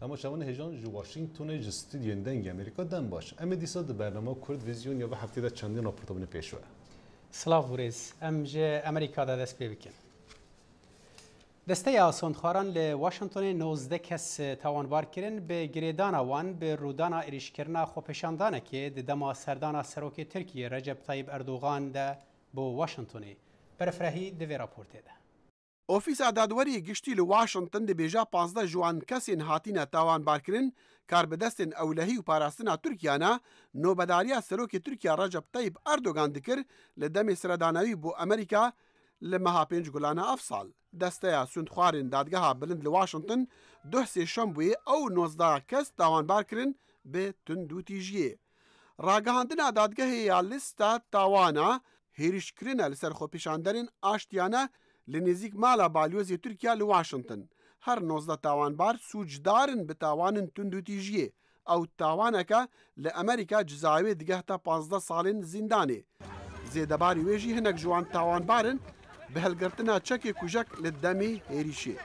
اما شوان هجان جو واشنگتن جستودیو دنگ امریکا دم باش ام دیسا د برنامه کرد ویزیون یا به هفته ده چندین راپورتابونه پیشوه سلاف ورز ام جه امریکا دا دست بکن دسته سوندخواران ل واشنگتن 19 کس توانبار کردن به گریدان وان به رودان ایریشکرنا خوپشاندانه که د دما سردان سروک ترکیه رجب طیب اردوغان ده بو واشنگتن برفرهی د راپورته ده اوفیسا دادوری گشتی ل واشنگتن د بیجا 15 جوان کسین هاتینه توانبار کردن کار به دستن اولهی و پاراستنا ترکیانا نوبداریا سروک ترکیه رجب طیب اردوغان دکر ل دم سردانوی بو امریکا لمها پنج گلانه افصال دسته سوندخوارن دادگاه بلند لواشنگتن ده سه شنبه او 19 کس توانبار کرن به تندو تیجیه راگهاندنا دادگاه یا لیستا تاوانا هیریش کرن لسر خو پیشاندرین آشتیانه لنزیک مالا بالیوزی ترکیه لواشنگتن هر 19 توانبار سوجدارن به تاوانن تندو تیجیه او تاوانکا لامریکا جزاوی دیگه تا 15 سالن زندانه زیدباری ویجی هنک جوان تاوانبارن به هلگرتنا چکی کوژک لدمی هریشی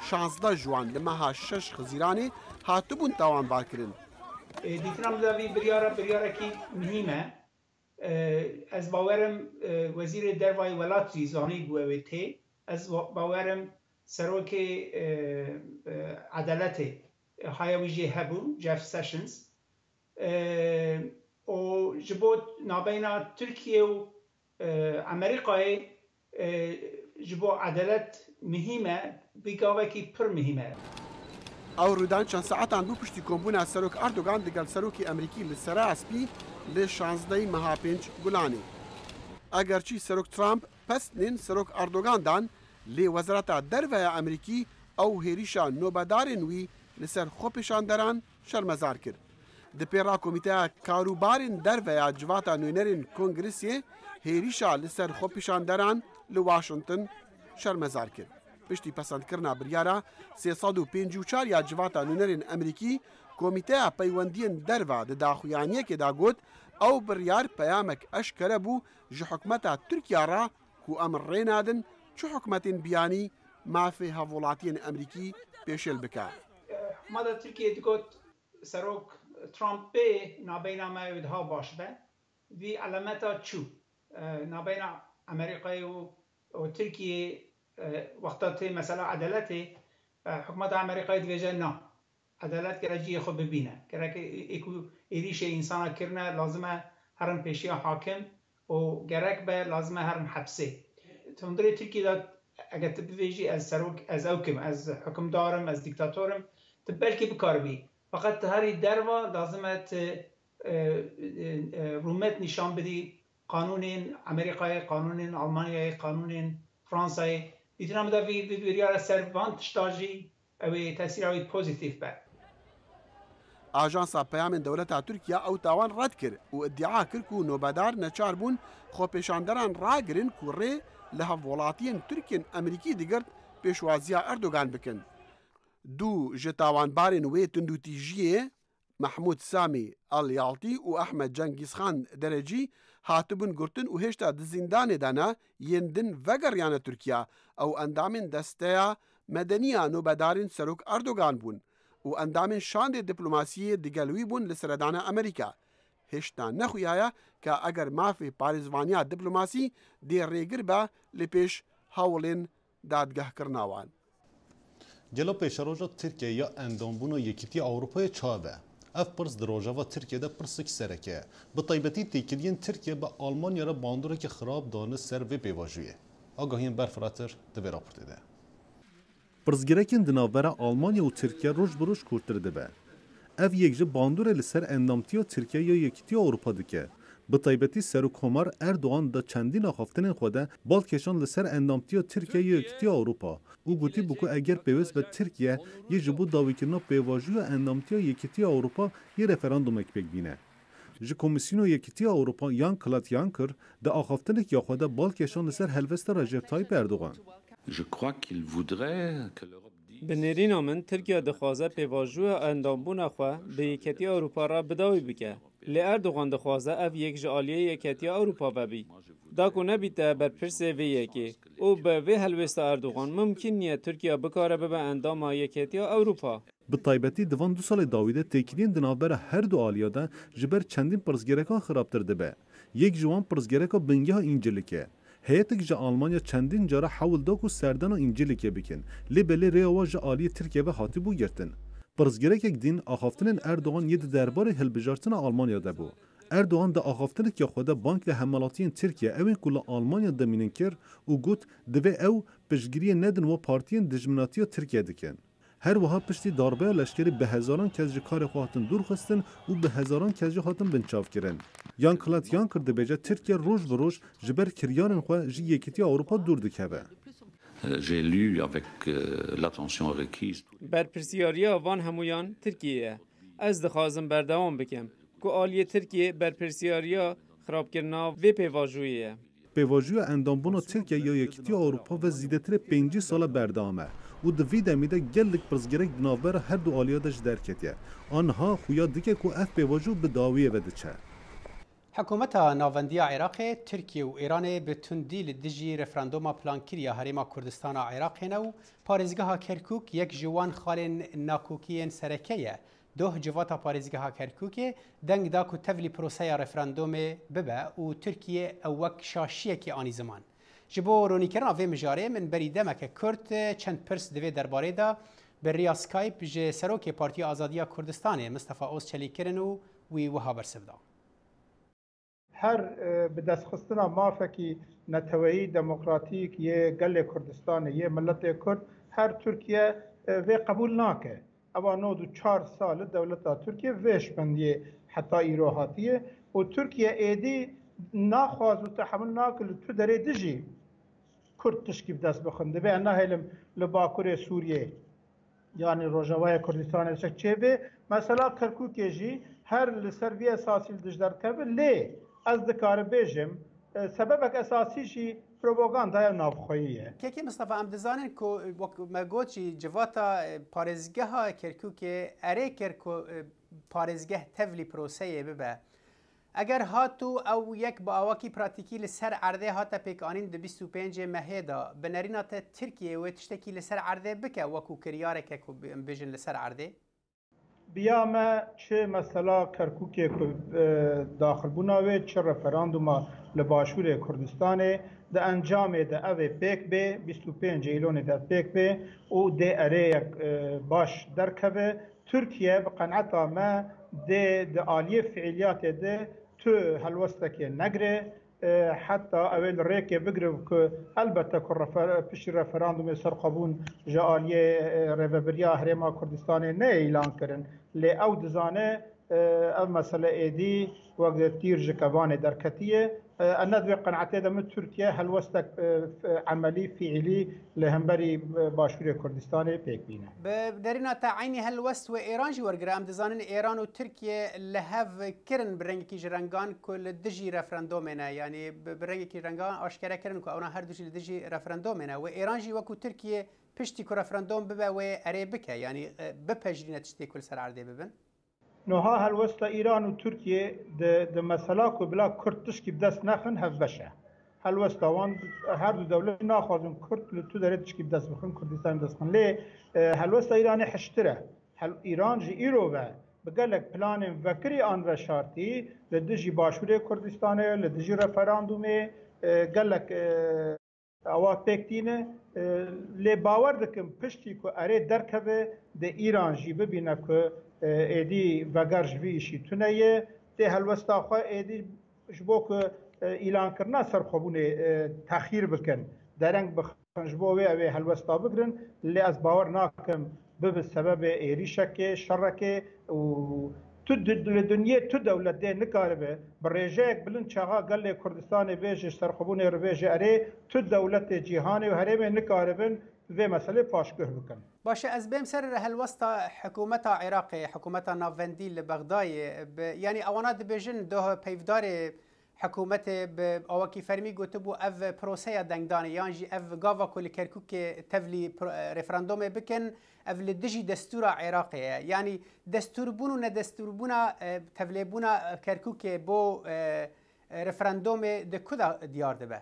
16 جوان لمها 6 خزیرانی هاتبون توانبار کرن دیتنام داوی بریاره کی مهمه از باورم وزیر دروای ولاتی زانی بوته از باورم سروک عدالت هایویجی هبو جف سشنز و جبوت نابینا ترکیه و امریکای جبو عدالت مهمه بگاوه کی پر مهمه او رودان چند ساعتان بو پشتی کمبونا سروک اردوغان دگل سروکی امریکی لسرا اسپی ل 16 مها 5 گلانی اگرچی سروک ترامپ پس نین سروک اردوغان دان لی وزارت دروی امریکی او هریشا نوبدارن وی لسر خوپشاندران شرمزار کرد د پیرا کمیته کاروبارین دروی جواتا نوینرین کنگرسی هریشا لسر خوپشاندران لواشنگتن شرمزار کرد پشتی پسند کرنا بریارا 354 یا جواتا نونرین امریکی کمیته پیوندین دروا د داخویانیه که دا گوت او بریار پیامک اشکره بو جو حکمتا ترکیه را کو امر رینادن چو حکمتین بیانی مافی هفولاتین امریکی پیشل بکار مادا ترکیه دگوت سروک ترامپ به نابینا مایودها باش به وی علامتا چو نابینا امریکای و ترکیه وقتات مثلا عدالت حکومت امریکای دیگه نه عدالت کرجی خود ببینه که اکو ایریش انسان کرنه لازمه هرم پیشی حاکم و گرک به لازمه هرم حبسه تندری ترکیه داد اگر تبویجی از سروک از اوکم از حکم دارم از دیکتاتورم تبلکی بکار بی فقط هری دروا لازمه رومت نشان بدی قانون امریکای قانون آلمانیای قانون فرانسای دیتنام دا وی بیریار سروانت شتاجی او تاثیر اوی پوزیتیف به آژانسا پیام دولت ترکیه او تاوان رد کرد و ادعا کرد که نوبدار نچار بون خو پیشاندران را گرن که ری لحف ولاتین ترکین امریکی دیگر پیشوازیا اردوغان بکن دو جتاوان بارن وی تندو تیجیه محمود سامی الیالتی و احمد جنگیز خان درجی هاتبون گرتن و هشتا د زندان دانا یندن وگریان ترکیه او اندامن دسته مدنیا نوبدارین سروک اردوغان بون و اندامن شاند دیپلوماسی دیگلوی بون لسردان امریکا هشتا نخویایا که اگر مافی پارزوانیا دیپلوماسی دی ریگر با لپیش هاولین دادگاه کرناوان جلو پیشروجا ترکیه یا اندامبون و یکیتی اروپای چابه اف پرس در روجاوا ترکیه ده پرسک سرکه به طیبتی تیکیدین ترکیه به آلمانیا را باندوره که خراب دانه سر و بیواجویه آگاهین برفراتر ده راپورته ده پرسگرکین دناوره آلمانیا و ترکیه روش بروش کورترده به اف یکجه باندوره لسر اندامتی و ترکیه یا یکیتی اروپا دکه به طیبتی سر و کمار اردوغان دا چندین آخافتن خوده بالکشان لسر اندامتی و ترکیه یا یکیتی اروپا او گوتی بکو اگر پیوست به ترکیه یه جبو داویکرنا پیواجوی اندامتی و یکیتی اروپا یه رفراندوم اک بگبینه. جه کمیسیون یکیتی اروپا یان کلات یانکر دا آخافتن که خوده بالکشان لسر هلوست رجب طایب اردوغان. بنێرîna min Tirkiye dixwaze pêvajoya endambûna xwe bi Yekîtiya Ewropa re bidawî bike. Lê Erdogan dixwaze ev yek ji aliyê Yekîtiya Ewropa vebî. Da ku nebîte berpirsê vê yekê û bi vê helwêsta Erdogan mumkîn niye Tirkiye bikare bibe endama Yekîtiya Ewropa. Bi taybetî divan du salê dawî de têkiliyên di navbera her du aliya de ji ber çendîn pirsgerekan xirabtir dibe. Yek ji wan pirsgereka bingeha İncirlik e. Heyetek ji Almanya çendîn cara hewl da ku serdana İncirlikê bikin. Lê belê rêya wa ji aliyê Tirkiye ve hatibû girtin. Pirsgerekek din axaftinên Erdogan yê di derbarê hilbijartina Almanya de bû. Erdogan da axaftinekê xwe de bank li hemelatiyên Tirkiye evên ku li Almanya demînin kir û got divê ew piştgiriyê nedin wa partiyên dijminatiya Tirkiye dikin. Her wiha piştî darbeya leşkerî bi hezaran kes ji karê xwe hatin dûrxistin û bi hezaran kes jî hatin binçavkirin. Yan Klatyan kir dibêje Tirkiye roj bi roj ji ber kiryarên xwe ji Yekîtiya Ewropa dûr dikeve. J'ai lu avec l'attention requise. Berpirsiyariya van hemûyan Tirkiye. Ez dixwazim berdewam bikim ku aliyê Tirkiye berpirsiyariya xirabkirina vê pêvajoyê ye. Pêvajoya endambûna Tirkiye ya Yekîtiya Ewropa ve zîdetirê 5 sala berdam e û di vî demê de gelek pirsgerek di navbera her du aliya de ji derketiye. Anha xuya dike ku ev pêvajo bi dawiyê ve diçe. حکومتا ناوندیا عراق ترکیه و ایران به تندی لدیجی رفراندوما پلانکیریا هریما کردستان عراق نو پارێزگەها کرکوک یک جوان خالین ناکوکیین سرکیه دوه جواتا پارێزگەها کرکوکê deng da ku tevlî proseya referandumê bibe û Tirkiye ew wek şaşiyekî anî ziman. Ji bo ronîkirina vê mijarê min berî demeke Kurd çend pirs divê derbarê da bi riya Skype ji serokê Partiya Azadiya Kurdistanê Mustafa Özçelikî kirin û wî wiha bersivda. هر به دستخستنا مافکی نتوایی دموکراتیک یه گل کردستان یه ملت کرد هر ترکیه و قبول ناکه اما 94 سال دولت ترکیه وش بندیه حتی ایروهاتیه و ترکیه ایدی ناخواز و تحمل ناکل تو داره دجی کرد تشکیف دست بخنده به انا هلم لباکور سوریه yani Rojavaya Kurdistan çeve mesela Kirkukê jî her li ser vî esasî dijdarkeve lê ez dikarim bêjim sebebek esasî jî propagandaya navxweyî ye. Kekê Mustafa em dizanin ku me got jî civata parêzgeha Kirkukê erê kir ku parêzgeh tevlî proseyê bibe. Eger hatu ew yek bi awakî pratîkî li ser erdê hate pêkanîn di 25 mehê da bi nerîna te Tirkiye wê tiştekî li ser erdê bike wekû kiryareke ku em bêjin li ser erdê? Biya me çi mesela Kirkukê ku daxilbûna wê çi referanduma li başûrê Kurdistanê di encamê de ev ê pêk bê 25 îlonê de pêk bê û dê erêyek baş derkeve Tirkiye bi qeneta me dê di aliyê fiiliyatê de tu helwestekê negire heta ew ê li rêkê bigire ku elbette ku piştî referandumê serxwebûn ji aliyê rêveberiya Herêma Kurdistanê ne îlan kirin lê ew dizane ev mesele êdî wek tîr ji kevanê derketiye em ne divê qenetê de min Tirkiye helwestek emelî fiilî li hemberî başûrê Kurdistanê pêk bîne. Bi derîna te eynî helwest ve Êran jî wergire em dizanin Êran û Tirkiye li hev kirin bi rengekî ji rengan ku li dijî referandumê ne yanî bi rengekî rengan aşkere kirin ku ew her du jî li dijî referandumê ne we Êran jî wekû Tirkiye piştî ku referandum bibe wê erê bike yanî bipejrîne tiştê ku li ser erdê bibin. Noha helwesta İran û Tirkiye di mesela ku bila Kurd tişkî bi dest nexin hevbeş e. Helwesta wan her du dewlet naxwazin Kurd li tu derê tişkî bi dest bixin Kurdistan dest bixin lê helwesta İranê hiştir e. İran ji îro ve bi gelek planên vekirî an ve şartî li dijî başûrê Kurdistanê li dijî referandumê gelek ewa pêk tîne lê bawer dikim piştî ku erê derkeve de İran jî bibîne ku êdî veger ji vî îşî tune ye tê helwesta xwe êdî ji bo ku îlankirina serxwebûnê texîr bikin dereng bixin ji bo wê ew ê helwesta bigirin lê ez bawer nakim bibe sebebê êrîşekê şerrekê û tu li dunyê tu dewlet dê nikaribe bi rêjeyek bilind çaxa gelê Kurdistanê bê ji serxwebûnê ribê ji erê tu dewletê cîhanê û herêmê nikaribin vê meselê paşguh bikin. باشه از بیم سر هلوستا حکومت عراق حکومت ناوندی لبغدای یعنی اوانا دبیجن ده پیفدار حکومت به آوکی فرمی گوته بو اف پروسه دنگدانه یانجی اف گاوا کل کرکوک تفلی رفراندوم بکن اف لدجی دستور عراقیه یعنی دستور بونو نه دستور بونا تفلی بونا کرکوک بو رفراندوم ده کدا دیار دبه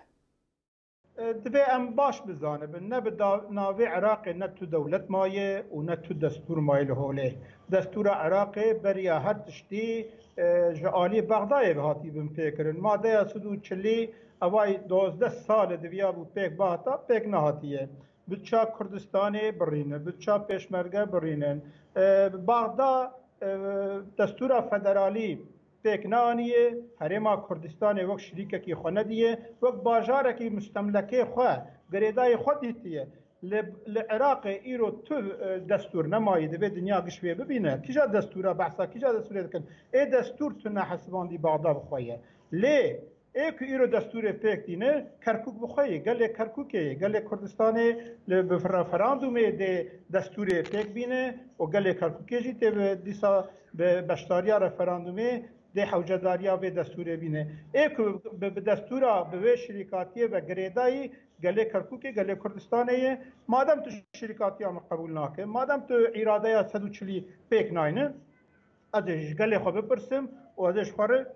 دبي ام باش بزانه نه به ناوی عراق نه تو دولت مایه و نه تو دستور مایه لهوله دستور عراق بریا هر تشتی جعالی بغدای به هاتی بم فکرن ماده سدو چلی اوای 12 سال دویا بو پیک باتا پیک نهاتیه بچا کردستان برینه بچا پیشمرگه برینن بغدا دستور فدرالی پیکنانیه هرما کردستان وقت شریکه کی خونه دیه وقت باجاره کی مستملکه خواه گریدای خود دیتیه لعراق ایرو تو دستور نمایده به دنیا گشویه ببینه کجا دستوره بحثا کجا دستوره دکن ای دستور تو نحسباندی بغدا بخوایه لی ای که ایرو دستور پیک دینه کرکوک بخوایه گله کرکوکه گله کردستان به رفراندومه ده دستور پیک بینه و گله کرکوکه جیته به دیسا به بشتاریا رفراندومه ده حوجداریا به دستور بینه ای که به دستورا به شریکاتیه و گریدایی گله کرکوکه گله کردستانه مادام تو شریکاتیا قبول ناکه مادام تو اراده 140 پیک ناینه ازش گله خو بپرسم و ازش خوره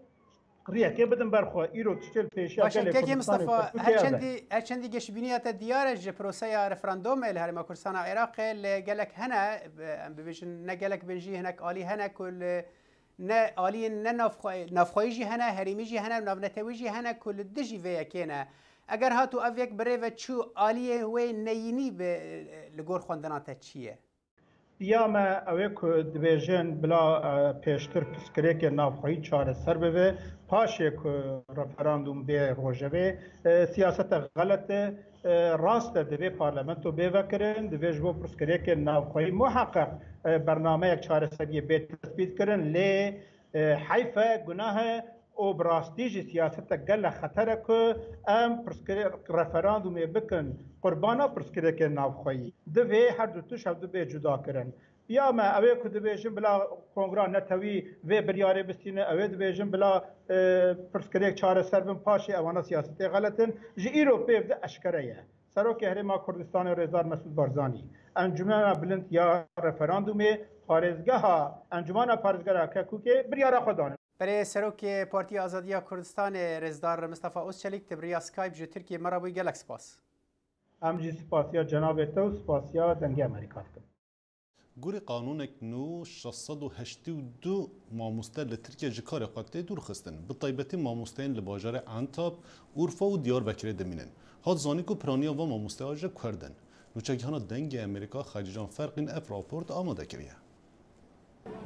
ریاکه بدم برخوا ایرو تشتل پیشا باشه که مصطفى هرچندی گشبینیت دیار ج پروسه رفراندوم الهرم کردستان عراق لگلک هنا ببیشن نگلک بنجی هناك عالی هنا کل نه عالی نه نافخویجی هنا هریمیجی هنا نافنتویجی هنا کل دجی ویا کینا اگر هاتو اویک بریو چو عالیه وی نینی به لگور خوندنات چیه یا ما اوک دبیجن بلا پیشتر پسکریک نافخویی چاره سر به پاشک رفراندوم به روجبه سیاست غلط راست دبی پارلمانتو به وکرن دبی جو پسکریک نافخویی محقق برنامه یک چاره سری به تثبیت کردن لی حیفه گناه او براستیج سیاست گل خطر که ام رفراندوم بکن قربانا پرسکریک نافخویی دوی هر دو توش هم دوی جدا کرن یا ما اوی که دویجن بلا کنگران نتوی و بریاره بستینه اوی دویجن بلا پرسکریک چاره سربن پاشی اوانا سیاست غلطن جی ایروپی بده اشکره سروک هرما کردستان رضا مسعود بارزانی انجمن بلند یا رفراندوم پارێزگەها ئەنجومانە پارێزگەرە کوکێ بریارە خۆدانن. برای سروک پارتی آزادی کردستان رزدار مصطفی اوسچلیک تبریا سکایپ جو ترکیه مرا بوی گلک سپاس. امجی سپاسیا جناب تو سپاسیا دنگی امریکا کن. گوری قانونک نو 682 ماموسته لترکیه جکار قاکته دور خستن به طیبتی ماموستهین لباجار انتاب اورفا و دیاربکر دمینن هات زانی کو پرانیا و ماموسته آج کردن نوچکیانا دنگ امریکا خلیجان فرقین اف راپورت آماده کریه.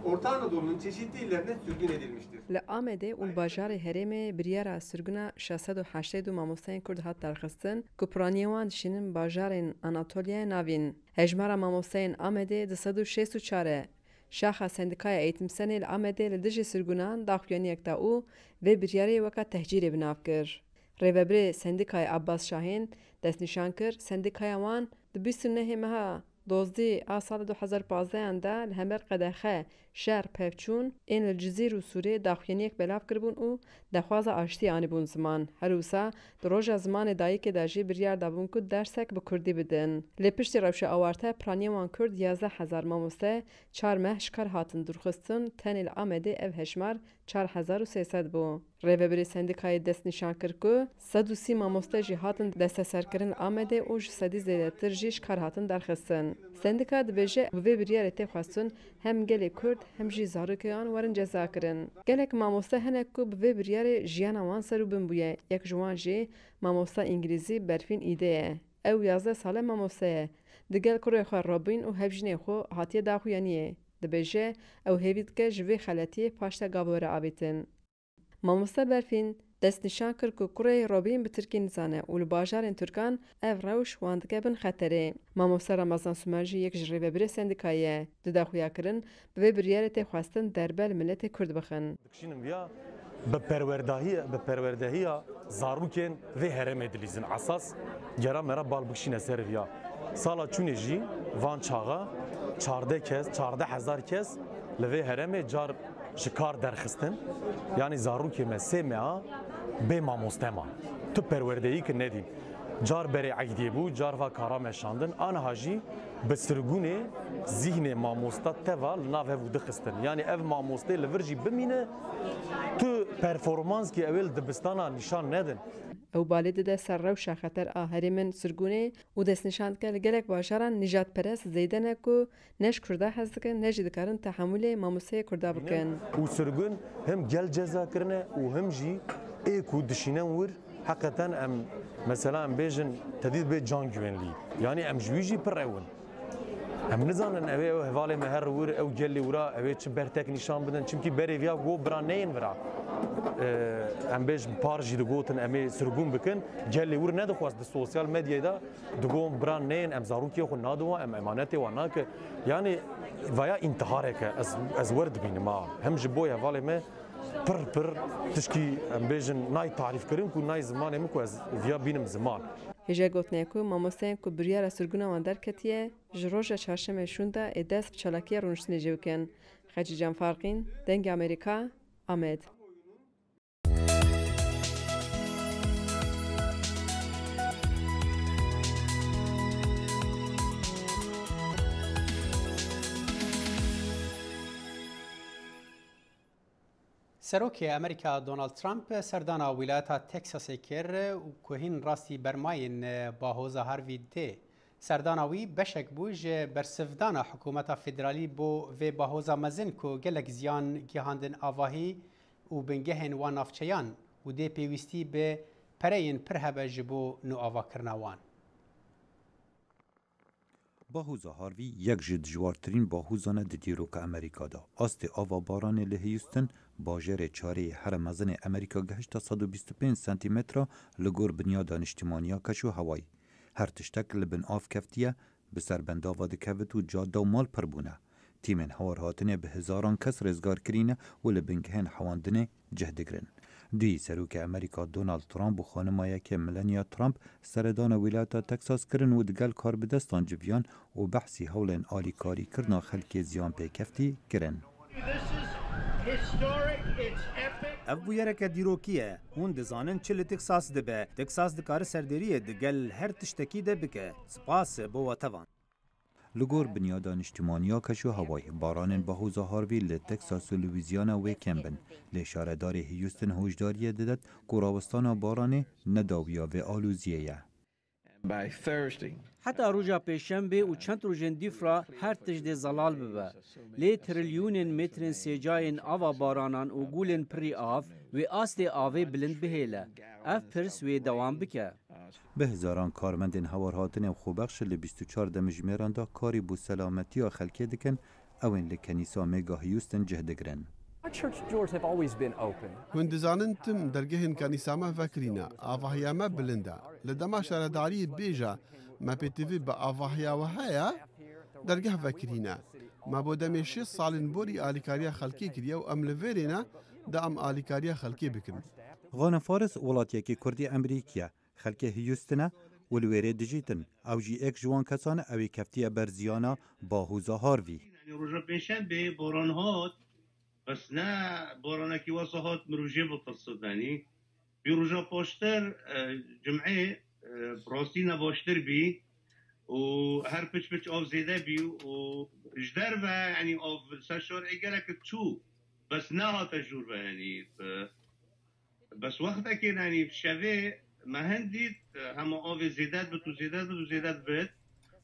Orta Anadolu'nun çeşitli illerine sürgün edilmiştir. Li Amedê û bajarê Herêmê biryara sürgûna 682 mamosteyên Kurd hat derxistin ku piraniyên wan dişînin bajarên Anatolyayê navîn. Hejmara mamosteyên Amedê 264 e. Şaxa Sendikaya Eğitimsenê li Amedê li dijî sürgûnan daxuyaniyek da û vê biryarê weka tehcîrê binav kir. Rêveberê Sendikaya Abbas Şahên destnîşan kir sendikaya wan di 29 meha Dozdî a sala 2015 de li Hemer Qedexe şer pevçûn ên li Cizîr û Sûrê daxuyaniyek belav kiribûn û dexwaza aştî anîbûn ziman. Her wisa di roja zimanê dayîkê de jî biryar dabûn ku dersek bi Kurdî bidin. Lê piştî rewşa awarte planiyên wan Kurd 11,000 mamoste 4 meh ji kar hatin durxistin tenê li Amedê ev hejmar 4300 bû. Rêveberê Sendikayê dest nîşan kir ku 130 mamoste jî hatin desteserkirin li Amedê û ji sedî zêdetir jî ji kar hatin derxistin. Sendika dibêje bi vê biryarê tê xwestin hem gelê Kurd hem jî zarokeyan werin ceza kirin. Gelek mamoste hinek ku bi vê biryarê jiyana wan serûbin bûye. Yek ji wan jî mamosta îngilîzî Berfîn Îdê ye. Ew 11 sale mamoste ye. Di gel kurê xwe Robîn û hevjinê xwe hatiye daxuyaniyê. Dibêje ew hêvî dike ji vê xeletiyê paşta gav were avêtin. Mamoste Berfîn dest nîşan kir ku kurê Robîn bi Tirkî nizane û li bajarên Türkan ev rewş wan dike bin xeterê. Mamoste Ramazan Sümer jî yek ji rêveberê sendikayê ye. Di daxuyakirin bi vê biryarê tê xwestin derbel milletê Kurd bixin. Bi perwerdehiya zarokên vê herêmê dilîzin esas gera mera bal bixîne ser viya. Sala çûnê jî van çaxa 14,000 kes li vê herêmê car ji kar derxistin. Yani zarokê me sê meha به مامۆستەما تو پەروەردەیی کە نەدین جار بەرێ عیدێ بوو جارڤا کارا مەشاندن ئانەها jî bi sirgûnê zîhnê mamosta teva li nav hevû dixistin yanî ev mamostê li vir jî bimîne tu performanskî ew ê li dibistana nîşan nedin. Ew balê dide ser rewşa xeter a herêmên Sirgûnê û destnîşandike li gelek bajaran nîjadperest zêde ne ku ne ji Kurda hez dikin ne jî dikarin tehemûlê mamosteyê Kurda bikin. û Sirgûn him gel ceza kirine û him jî ê ku dişînen wir heqeten em mesela em bêjin tedît bê can güvenlî yanî em ji wî jî pir ewin. Em nizanin ew ê hevalê me her wir ew gelê wira ew ê çi bertek nîşan bidin çimkî berê viya got biran neyên vira. Em bêjin par jî digotin em ê sirgûn bikin gelê wir nedixwast di sosyal medyayê da digon biran neyên em zarokê xwe nadiwan em emanetê wan nake yanî vaya întiharek e ez wer dibînim a hem ji bo hevalê me pir tişkî em bêjin nayê tarîfkirin ku nayê zimanê min ku ez viya bînim ziman. Hêja gotinê ku mamosteyên ku biryara sirgûna wan derketiye ji roja çarşemê şûn de ê dest bi çalakiya rûniştinê jê bikin. Xecî Canfarqîn, Dengê Amerîka, Amed. سەرۆکی ئەمریکا دۆناڵد ترامپ سەردانا ویلایەتە تێکساسê kir û ku hîn rastî bermayên bahoza Harvey tê. Serdana wî beşek bû ji bersivdana hikûmeta federalî bo vê bahoza mezin ku gelek ziyan gihandin avahî û bingehên wan navçeyan û dê pêwîstî bi pereyên pir hebe ji bo nûavakirina wan. Bahoza Harvey yek ji dijwartirîn bahozan e di dîroka Amerîka da. Astê ava baranê li Houston, bajarê çareyê here mezinê Amerîka gihişta 125 sentimetra li gor binyada niştimaniya keş û hewayî. Her tiştek li bin av keftiye, bi ser bendava dikevit û cadde û mal pir bûne. Tîmên hawar hatinê bi hizaran kes rêzgar kirîne û li bingehên hewandinê cih digirin. Duyî serokê Amerîka Donald Trump û xanimayekê Melania Trump seredana wîlayeta Texas kirin û digel karbidestan civiyan û behsî hewlên alîkarîkirina xelkê ziyan pêkeftî kirin. Ev bûyereke dîrokî ye. Hûn dizanin çi li Texas dibe. Texas dikare serderiyê digel her tiştekî de bike. Spas bo watevan. Li gor binyada niştimaniya keş û hewayî, baranên bahoza Harvey li Texas û Louisiana wê kembin. Lê şaredarê Houston hoşdariyê didet ku rawestana baranê nedawiya vê alûziyê ye. Heta roja pêşembê û çend rojên dîfra her tiştê zelal bibe. Lê trilyonên metrên sêcayên ava baranan û gulên pirî av wê astê avê bilind bihêle. Ev pirs wê dewam bike. Bi hizaran karmendên hewar hatinê xwebexş li 24 demijmêran da karî bû selametiya xelkê dikin, ew ên li kenîsa mêga Houston cih digirin. Hûn dizanin tim dergehên kanîsa me vekirîne, avahiya me bilind e. Li dema şaredariyê bêje me pêtivî bi avahiya we heye, dergeh vekirîne. Me bo demê 6 salên borî alîkariya xelkê kiriye û em li vêrê ne de em alîkariya xelkê bikin. Xana Faris welatiyekî Kurdî Emerîkiye, xelkê Houstonê û li wêrê dijîtin. Ew jî ek ji wan kesan e ew ê keftiye ber ziyana bahoza Harvey. Roja pêşembê boran hat, bes ne boranekî wesa hat mirojê bitirsidanî. Bî roja paştir cumê rastî ne baştir bî û her piç av zêde bî û ji derve yanî av ser şerê gelekî çû bes nehate jûr ve yanî bes wextekê yanî şevê me hin dît hema avê zêdet bit û zêdet bit û zêdet bit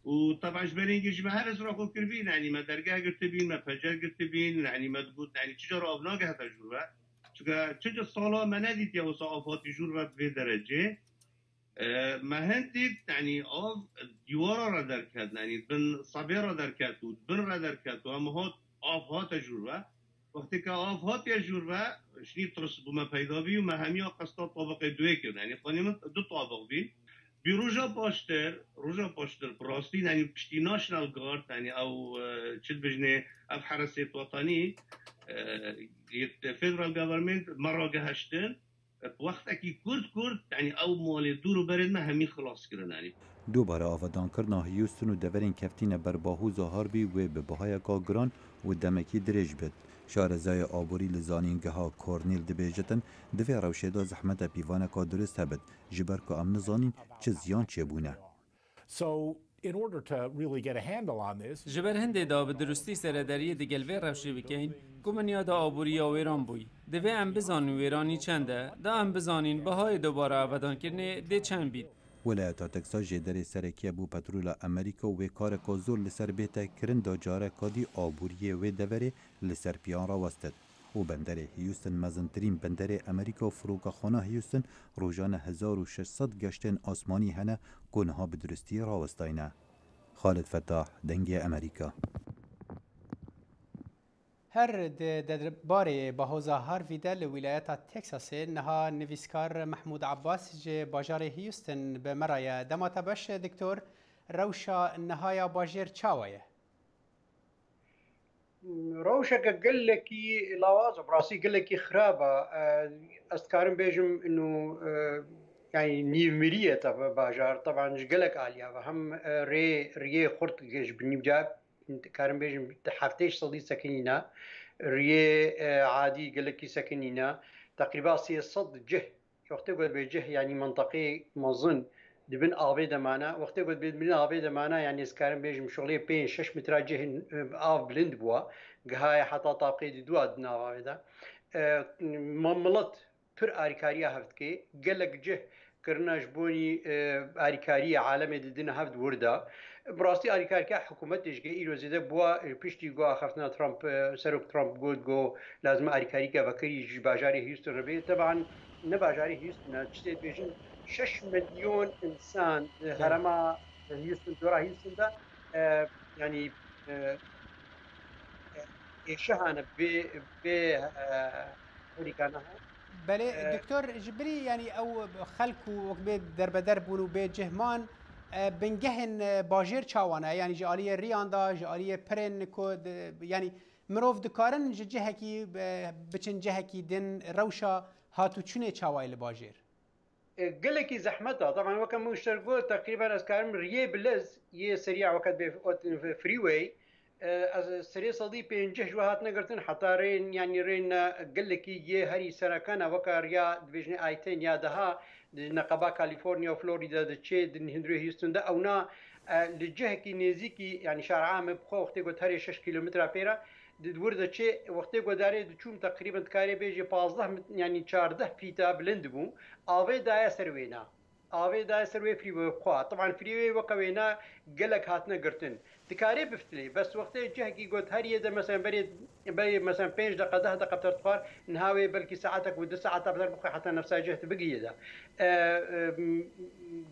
û taban ji berîngî ji me her ez raqo kirbîn yanî me dergeh girtibîn me pecer girtibîn yanî me digot yanî çi cara av nagehete jûr ve çuka çi sala me nedîtiye wisa av hatî jûr ve bi vê derecê me hin dît yanî av dîwara re derket yanî bin sebê re derket û bin re derket û hema hat av hate jûr ve وقتی که آف هاتیه جور و شنی ترس بوم پیدا بی و مهمی قصد طابق دوی کرد یعنی خانم دو طابق بی بی روزا پاشتر پراستین یعنی پشتی ناشنال گارد یعنی او چیز بجنه اف حرسیت وطنی فدرال گورنمنت مراجع هشتن وقتی که کرد یعنی او مال دور برد مهمی خلاص کردن یعنی دوباره آفدان کرنا هیوستن و دورین کفتین بر باهوزا هاربی و به بهای گران و دمکی درێژ بێت. شارەزای ئابووری لە زانینگەها کۆرنیل دەبێژێتن divê rewşêda zehmeta pîvaneka durist hebit ji ber ku em nizanin çi ziyan çêbûne. ji ber hindê da bi durustî seredariyê digel vê rewşê bikein ku menya da aboriya wêran bûyî. Divê em bizanin wêranî çend e, da em bizanîn bihayê dobara avedankirinê dê çend bît. Welayeta Texas jê derê serekiye bû petrola Amerîka û wê kareka zor li ser bête kirin da careka dî aboriyê wê deverê li ser piyan rawestet. û benderê Houston mezintirîn benderê Amerîka û firogaxwana Houston rojane 1600 geştên asmanî hene ku niha bi duristî rawestayne. Xalid Fettah, Dengê Amerîka. هر درباره بهوزا هاروی ده لولایت تکساس نها نویسکار محمود عباس جه باجار هیوستن به مرایه دما تبش دکتور روشا نهایا باجر چاویه روشا قال لك لواز براسي قال لك خرابه استكارم بيجم انه يعني نيفميريه تبع باجار طبعا قال لك عليها وهم ري خرط جيش بنيجاب كارم بيجم حفتيش صديق سكنينا ري عادي قال لك سكنينا تقريبا 600 جه وقت يقول بجه يعني منطقي مظن دبن آبی دمانه وقتی بود بین آبی دمانه یعنی اسکارم بیشم شغلی 5-6 متر جه آب بلند بوا گهای حتی طاقی دو ادنا آبی ده مملت پر آریکاری هفت که گلک جه کرناش بونی آریکاری عالم دیدن هفت ورده براستی آریکاری که حکومت دیگه ایروزیده بوا پیشتی گو آخفتنا ترامپ سرک ترامپ گود گو لازم آریکاری که وکری باجاری هیوستن ربی طبعا نه باجاری هیوستن چیزی بیشن 6 مليون انسان هرما هيوستن دورا هيوستن ده يعني شهانه ب امريكانها بله دكتور جبري يعني او خلق وقت دربدر بونو بجهمان بنجهن باجر چاوانه يعني جاليه رياندا جاليه برن كود يعني مروف دكارن جهكي بچن جهكي دن روشا هاتو چونه چاوای لباجر قلكي زحمتها طبعا وكان مشتركوا تقريبا اسكارم ريه بلز يه سريع وقت فري واي سريع صدي بينجه جوهات نقرتن حتى رين يعني رين قلكي يه هري سراكانا وكا ريا ديفيجن ايتين يا دها نقبا كاليفورنيا وفلوريدا دتشي دن هندرو هيوستن ده اونا لجهكي نيزيكي يعني شارع عام بخو وقت قلت هري 6 كيلومتر بيرا دورده چه وقتی گذاره چوم تقریبا کاری بیجی 15 یعنی 14 فیتا بلند بو آوی دای سروینا آوی دای سروی فریوی خوا طبعا فریوی وقوینا گلک هاتنا گرتن دکاری بفتلی بس وقتی جهکی گوت هر یه مثلا بری مثلا 5 دقیقه 10 دقیقه ترتقار نهاوی بلکی ساعتك و 2 ساعات بدل بقى حتى نفسها جهه بقيه ده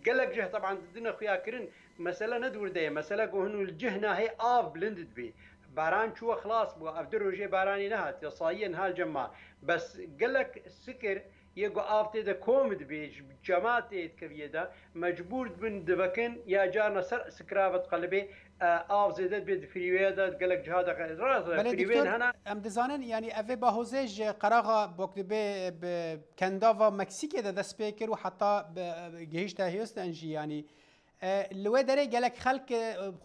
قالك جهه طبعا دنا خويا كرن مساله ندور ده مساله كونو الجهنا هي آف بلندد بي باران شو خلاص بو افدر روجي باراني نهات يصاين هالجماعة بس قالك سكر يقو آفتي دا كومد بيج جماعتي كبية دا مجبور بن دبكن يا جارنا سكرابة قلبي آف زيدت بيد فريوية دا قالك جهاد راز فريوين هنا ام دزانن يعني افي باهوزيج قراغا بوكد بي كندافا مكسيكي دا سبيكر وحتى جهيش تا هيوستنجي يعني لوی داره گلک خلق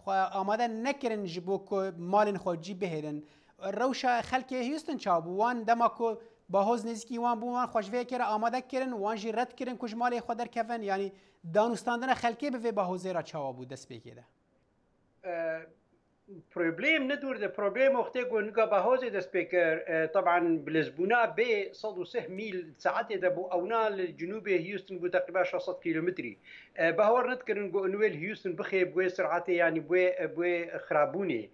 آماده نکرن جبو که مالن خود جی بهرن روشا خلق هیوستن چابو وان دما که باهوز نزکی وان بو وان خوشوه کرن آماده کرن وان جی رد کرن کش مال خود در کفن یعنی دانستاندن خلقی به باهوزه را چابو دست بکیده بروبليم ندور ده بروبليم وقتی گونگا باهوزه دست بکر طبعا بلزبونا به 106 ميل ساعته ده بو اونا لجنوب هيوستن بو تقريبا 600 كيلومتري باور نتكرن جو انويل هيوستن بخي بو سرعته يعني بو خرابوني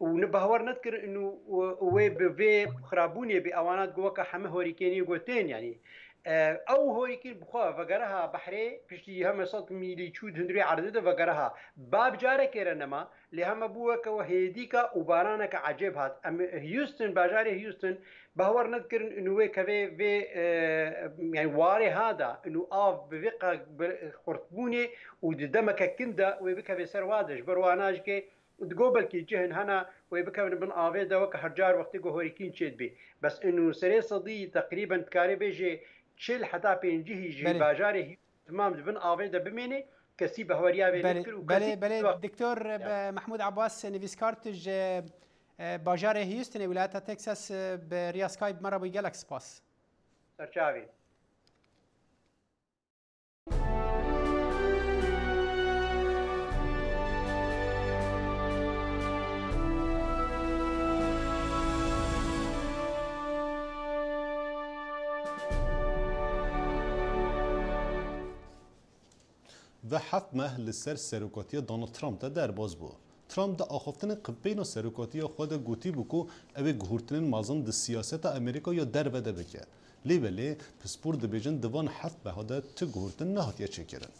ونبهور نذكر انه وي بي خرابوني باوانات جوكا حمه هوريكيني جوتين يعني او هوريكين بخوا فقرها بحري بشتي هم صوت ميلي تشود هندري عرضه فقرها باب جاره كيرنما لهم بوك وهيديكا وبارانك عجيب هات هيوستن باجاري هيوستن بهور نذكر انه وي كفي في يعني واري هذا انه اف بفقه خرطبوني ودمك كندا وبكفي سروادج برواناج كي تقوبل كي جهن هنا ويبكون بن آفيدا وك حجار وقت جو هوريكين شيد بي بس انه سري صدي تقريبا تكاري بيجي تشيل حتى بينجي جي باجاري تمام بن آفيدا بميني كسي بهوريا بله دكتور محمود عباس نویسکارتج باجار هیوستن ولایت تکساس به ریاسکایب مرا بوی گلک سپاس. سرچاوی. و 7 ماه لسر سروکاتی دونالد ترامپ ده درباز بو. ترامپ ده آخفتن قبین و سروکاتی خود گوتی بکو اوی گهورتنین مازن ده سیاست امریکا یا در بده بکه. لیبلی پسپور ده بیجن دوان 7 ماه ده تو گهورتن نهاتیه چکرن.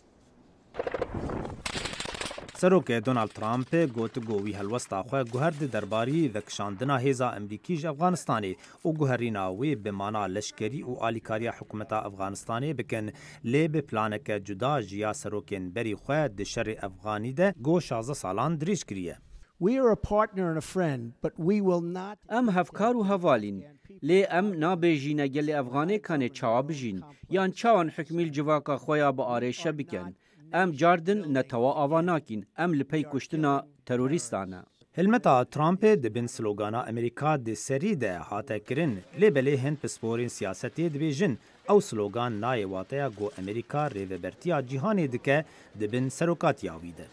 سروک دونالد ترامپ گوت گوی هلوستا خو گوهرد درباری وکشاندنا هیزا امریکیش افغانستانی او گوهرینا وی بمانا لشکری او آلیکاریا حکومت افغانستانی بکن لی به پلانک جدا جیا سروکن بری خو د شر افغانی ده گو 16 سالان دریش کریه. We are a partner and a friend, but we will not. ام هفکار و هوالین لی ام نابیجین گل افغانی کان چاوا بجین یان چاوان حکمیل جواکا خویا با آرش بکن. ام جاردن نتوا آواناکین ام لپی کشتنا تروریستانه. هلمتا ترامپ دبن سلوگانا امریکا د سری ده هاته کرن لیبلی هند پسپورین سیاستی دبیجن او سلوگان نای واتیا گو امریکا ریوبرتیا جهانی دکه دبن سروکات یاویده.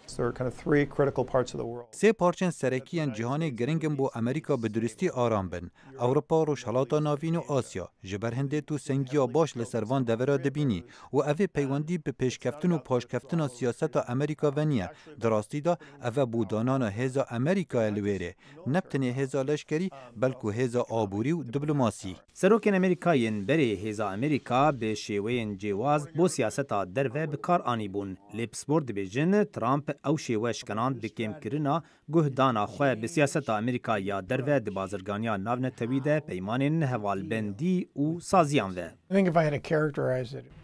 سه پارچن سرکیان جهانی گرنگن بو امریکا به درستی آرام بن. اروپا روش حالاتا ناوین و آسیا جبر هنده تو سنگیا باش لسروان دورا دبینی و اوه پیوندی به پیشکفتن و پاشکفتن سیاست امریکا ونیه. دراستی دا اوه بودانان هزا امریکا الویره. نبتنی هزا لشکری بلکو هزا آبوری و دیپلماسی. سروکن امریکایین بری هزا امریکا به شیوین جواز بو سیاستا دروه بکار آنی بون. لیپسپورت بیجن ترامپ او شیوش کناند بکیم کرنا گهدانا خواه به سیاستا امریکا یا دروه دی بازرگانیا ناون تویده پیمانین هوالبندی و سازیان وه.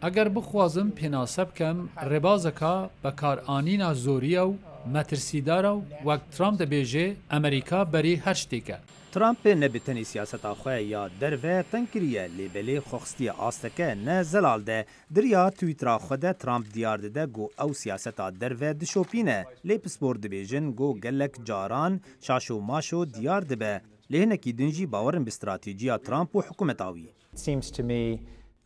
اگر بخوازم پیناسب کم ربازکا بکار آنینا زوریه و مترسیداره و وقت ترامپ بیجه امریکا بری هشتی که. ترامپ نبتنی سیاست آخواه یا دروه تنکریه لیبلی خوخستی آستکه نه زلال ده دریا تویترا خود ترامپ دیار ده گو او سیاست دروه دشوپینه لیپ سپور دبیجن گو گلک جاران شاشو ماشو دیار ده به لهنکی دنجی باورن باستراتیجیا ترامپ و حکومت آوی.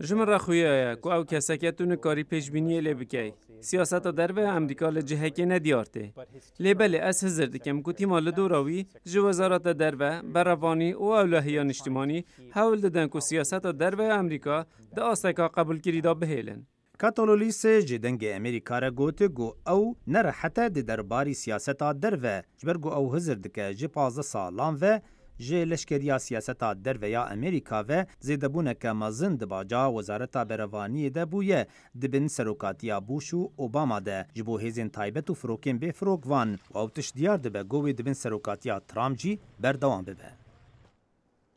جمع را خویه که او کسکتون کاری پیشبینیه لی بکی. سیاست دروه امریکا لجهه که ندیارته. لی بله از هزر دکم که تیما لدوراوی جو وزارت دروه بروانی و اولهیان اجتماعی حول دادن که سیاست دروه امریکا ده آستکا قبول کریدا بهیلن. کاتالولیس جدنگ امریکا را گوته گو او نره حتی ده درباری سیاست دروه جبر گو او هزر دکه جی 15 سالان و جه لشکریا سیاستا در ویا امریکا و زیدبونه که مزن دباجا وزارتا بروانی ده بویه دبن سروکاتیا بوش و اوباما ده جبو هیزین تایبت و فروکین به فروک وان و او تش دیار ده گوی دبن سروکاتیا ترامپ جی بردوان ببه.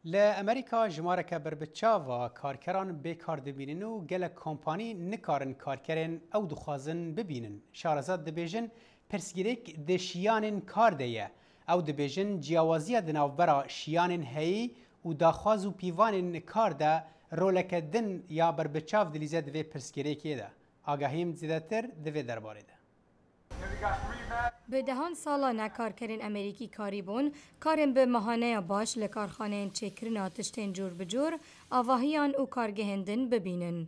لامریکا جمارک بربچاوا کارکران بیکار دبینن و گل کمپانی نکارن کارکرن او دخوازن ببینن. شارزاد دبیجن پرسگیرک دشیانن کار دیه. او دبیجن جیاوازی دناوبرا شیانن هی و داخواز و پیوانن کار ده رولک دن یا بربچاو دلیزه دوی پرسگیرکی ده. آگاهیم زیدتر دوی درباره ده. به دهان سالا نکارکرین امریکی کاری بون کارن به ماهانه باش لکارخانه چکرین آتشتین جور بجور آواهیان و کارگهندن ببینن.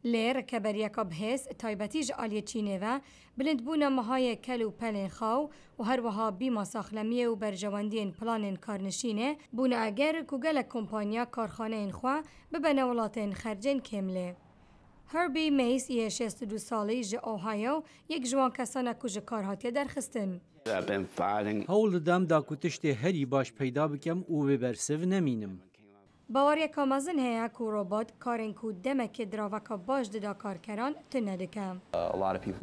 لیر کبریکا بهس تایبتیج آلی چینه و بلندبونا ماهای کل و پلین خاو و هر وها بیما ساخلمیه و برجواندین پلانین کارنشینه بونا اگر کوگل کمپانیا کارخانه خوا ببنولاتین خرجین کمله. هربی میس یه 62 سالی ج اوهایو یک جوان کسانه کج کارهاتی درخستن. هول دم دا کتشت هری باش پیدا بکم و ببرسو نمینم. باوریا کامازن هیا کو ربات کارن کو دمک دراوکا باش ددا کارکران تندکم.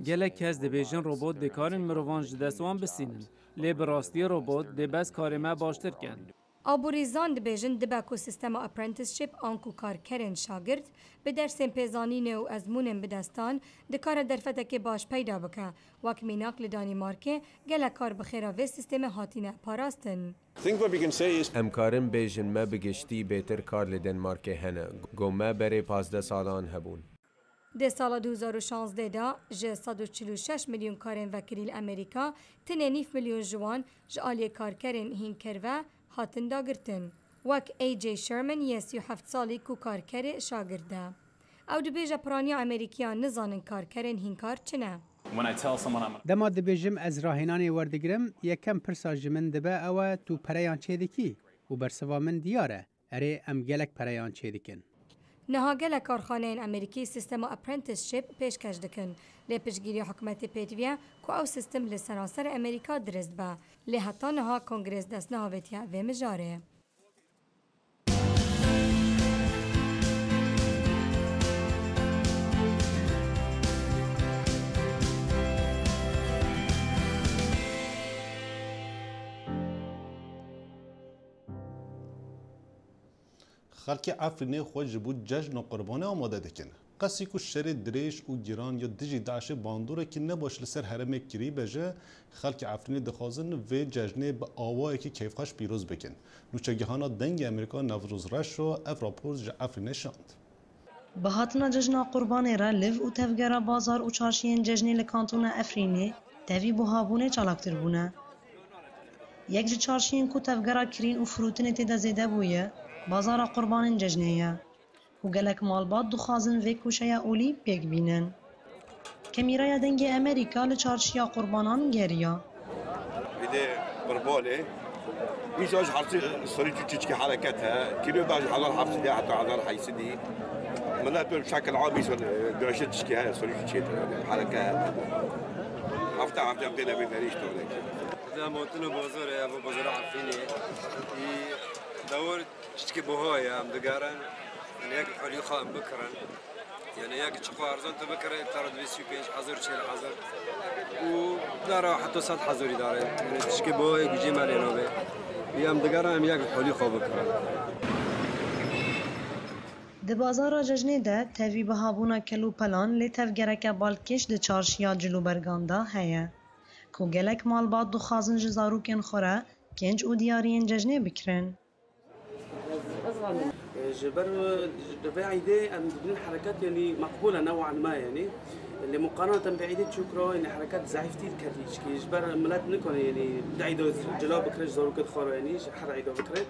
گلک کس دبیجن ربات دکارن مروانج دستوان بسینن. لی براستی ربات دبس کارمه باشتر کن. آبوریزان دبیجن دبکو سیستم اپرنتیسشیپ آنکو کارکرن شاگرد به درس پیزانین و ازمونن بدستان دکار درفتک باش پیدا بکه وک میناک لدانمارک گله کار بخیره و سیستم هاتینه پاراستن. امکارم بیجن ما بگشتی بهتر کار لدنمارک هنه گو ما بره 15 سالان هبون. ده سال 2016 دا جه 146 میلیون کارن وکیل امریکا 9 میلیون جوان جالی کارکرن هین کرده هاتن داگرتن وەک AJ Sherman یە 37 ساڵی و کارکەرێ شاگردە. ئەو دەبێژە پرانیا ئەمریکیان نزانن کارکەرێن هینکار چنە. دەما دەبێژم ئەز ڕاهێنانی وەردەگرم یەکەم پرسا ji min dibe ew tu pereyan çê dikî û bersiva min diyar e erê em gelek pereyan çê dikin. Niha gelek karxaneyên Amerîkî sistema apprenticeship pêşkeš dikin. Lê piştgiriya hikûmetê pêdiviye ku ew sistem li seranser Amerîka dirist be. Lê heta niha Kongres destniha vêtiye vê mijarê. خلک افرینه خود جبود جشن و قربانه آماده دکن. قصی که شر دریش و گیران یا دژی داعش باندوره که نباش لسر حرم کری بجه خلک افرینه دخوازن و جشنه به آوایی که کیفخش پیروز بکن. نوچگهانا دنگ امریکا نوروز رش رو اف راپورز جا افرینه شاند. به هاتنا جشن قربانه را لیو و تفگره بازار و چارشین جشنی لکانتون افرینه تاوی بوهابونه چالاکتر بونه. یک جه چارشین که تفگره کرین و فروتنه تیده زیده بویه بازار قربان جشنیه و گلک مالبات دخوازن و کوشه اولی پیک بینن. کمیرای دنگ امریکا لچارشیا قربانان گریا. ایده قربانه میزاج حرصی سری چیچ که حرکتها کیلو باج حضر حفصدی حتی حضر حیثدی ملت بشكل عام يسوي دراسات تشكيها سری چیت حرکت هفته بدنا بنريش تولك إذا ما قلت له بازار يا أبو بازار عارفيني دور تشتكي بهاي عم دقارن يعني ياك حولي خام بكرا يعني ياك تشقوا أرزان تبكرا ترى دويسي كيش حضر شيء حضر ودارا حتى صد حضوري دارا يعني تشتكي بهاي بيجي مالي نوبي يا عم دقارن ياك حولي خام بكرا د بازار ججنه ده تاوی بهابونا کلو پلان لی تفگرک بالکش ده چارشیا جلو برگاندا هیا. کو گلک مالبات دو خازن جزاروکن خوره کنج او دیارین ججنه بکرن. جبر بعيدة أن بدون حركات يعني مقبولة نوعا ما يعني اللي مقارنة بعيدة شكرا إن حركات ضعيفتي كتير كي جبر ملات نكون يعني بعيدة جلاب بكرة زاروكت خارا يعني حر عيدة بكرة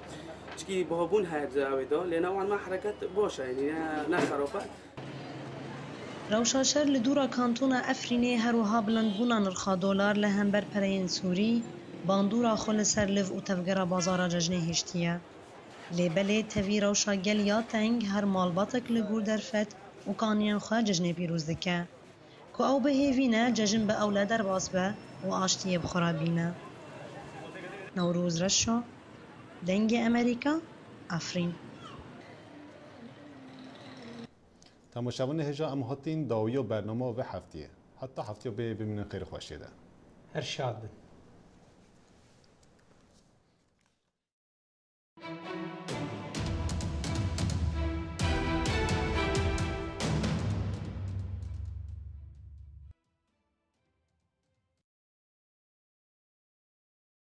تشكي بهابون هاد زاويدا لأن نوعا ما حركات باشا يعني نخرافة روشاشر لدورا کانتونا افرینه هروها بلندبونا نرخا دولار لهمبر پرین سوری باندورا خل سرلف و تفگرا بازارا ججنه هشتیه. لیبله تاوی روشا گل یا تنگ هر مالباتک لگور درفت و کانیان خواه ججنه پیروز دکه. که او به هیوینه ججن به اوله در باز به و آشتیه بخورابینه. نوروز رشو دنگ امریکا افرین. تماشاوان هجا ام هاتین داویو برنامه و هفتیه حتی هفتیه به ببینن خیر خوشیده هر شاد